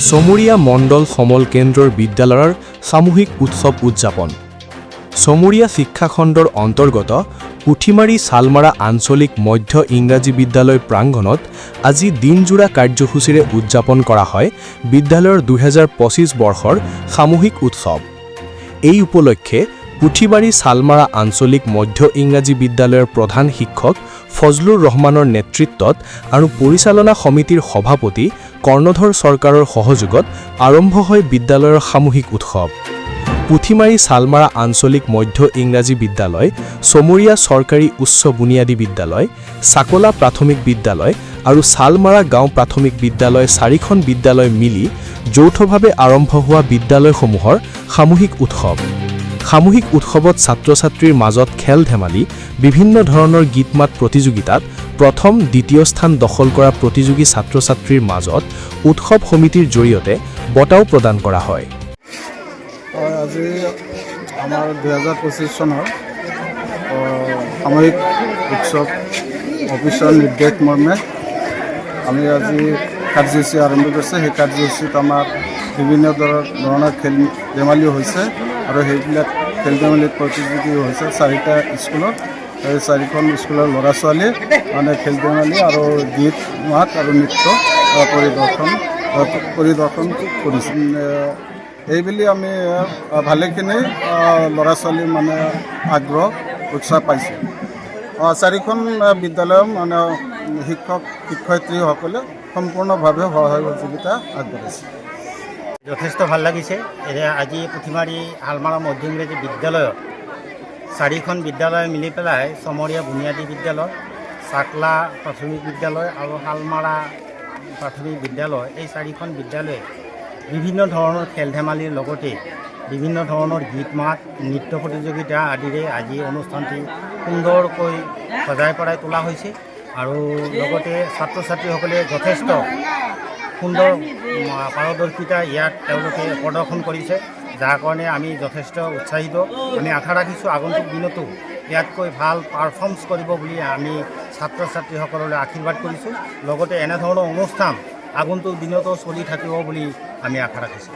চমুৰীয়া মণ্ডল সমল কেন্দ্ৰৰ বিদ্যালয়ৰ সামূহিক উৎসৱ উদযাপন। চমুৰীয়া শিক্ষাখণ্ডৰ অন্তৰ্গত পুঠিমাৰী ছালমাৰা আঞ্চলিক মধ্য ইংৰাজী বিদ্যালয় প্ৰাংগণত আজি দিনজোৰা কাৰ্যসূচীৰে উদযাপন কৰা হয় বিদ্যালয়ৰ ২০২৫ বৰ্ষৰ সামূহিক উৎসৱ। এই উপলক্ষে পুঠিমাৰী ছালমাৰা আঞ্চলিক মধ্য ইংৰাজী বিদ্যালয়ৰ প্ৰধান শিক্ষক ফজলুৰ ৰহমানৰ নেতৃত্বত আৰু পৰিচালনা সমিতিৰ সভাপতি কৰ্ণধৰ চৰকাৰৰ সহযোগত আৰম্ভ হয় বিদ্যালয়ৰ সামূহিক উৎসৱ। পুঠিমাৰী ছালমাৰা আঞ্চলিক মধ্য ইংৰাজী বিদ্যালয়, চমুৰীয়া চৰকাৰী উচ্চ বুনিয়াদী বিদ্যালয়, চাকলা প্ৰাথমিক বিদ্যালয় আৰু ছালমাৰা গাঁও প্ৰাথমিক বিদ্যালয় ৪খন বিদ্যালয় মিলি যৌথভাৱে আৰম্ভ হোৱা বিদ্যালয়সমূহৰ সামূহিক উৎসৱ। সামূহিক উৎসৱত ছাত্ৰ-ছাত্ৰীৰ মাজত খেল-ধেমালি, বিভিন্ন ধৰণৰ গীত-মাত প্ৰতিযোগিতাত প্ৰথম, দ্বিতীয় স্থান দখল কৰা প্ৰতিযোগী ছাত্ৰ-ছাত্ৰীৰ মাজত উৎসৱ সমিতিৰ জৰিয়তে বঁটাও প্ৰদান কৰা হয়। আজি আমাৰ ২০২৫ চনৰ সামূহিক উৎসৱ অফিচৰ নিৰ্দেশ মৰ্মে আমি আজি কাৰ্যসূচী আৰম্ভ কৰিছোঁ। সেই কাৰ্যসূচীত আমাৰ বিভিন্ন ধৰণৰ খেল ধেমালিও হৈছে আৰু সেইবিলাক খেল ধেমালিত প্ৰতিযোগী হৈছে 4টা স্কুলত। এই 4খন স্কুলৰ ল'ৰা ছোৱালী মানে খেল ধেমালি আৰু গীত মাত আৰু নৃত্য পৰিদৰ্শন কৰিছে। এইবুলি আমি ভালেখিনি ল'ৰা ছোৱালী মানে আগ্ৰহ উৎসাহ পাইছোঁ। 4খন বিদ্যালয়ৰ মানে শিক্ষক শিক্ষয়িত্ৰীসকলে সম্পূৰ্ণভাৱে সহায় সহযোগিতা আগবঢ়াইছে। যথেষ্ট ভাল লাগিছে। আজি পুঠিমাৰী শালমাৰা মধ্য ইংৰাজী বিদ্যালয়ত 4খন বিদ্যালয় মিলি পেলাই চমৰীয়া বুনিয়াদী বিদ্যালয়, চাকলা প্ৰাথমিক বিদ্যালয় আৰু শালমাৰা প্ৰাথমিক বিদ্যালয়, এই 4খন বিদ্যালয়ে বিভিন্ন ধৰণৰ খেল ধেমালিৰ লগতে বিভিন্ন ধৰণৰ গীত মাত নৃত্য প্ৰতিযোগিতা আদিৰে আজি অনুষ্ঠানটি সুন্দৰকৈ সজাই পৰাই তোলা হৈছে আৰু লগতে ছাত্ৰ ছাত্ৰীসকলে যথেষ্ট সুন্দৰ পাৰদৰ্শিতা ইয়াত তেওঁলোকে প্ৰদৰ্শন কৰিছে, যাৰ কাৰণে আমি যথেষ্ট উৎসাহিত। আমি আশা ৰাখিছোঁ আগন্তুক দিনতো ইয়াতকৈ ভাল পাৰফৰ্মেঞ্চ কৰিব বুলি আমি ছাত্ৰ ছাত্ৰীসকললৈ আশীৰ্বাদ কৰিছোঁ। লগতে এনেধৰণৰ অনুষ্ঠান আগন্তুক দিনতো চলি থাকিব বুলি আমি আশা ৰাখিছোঁ।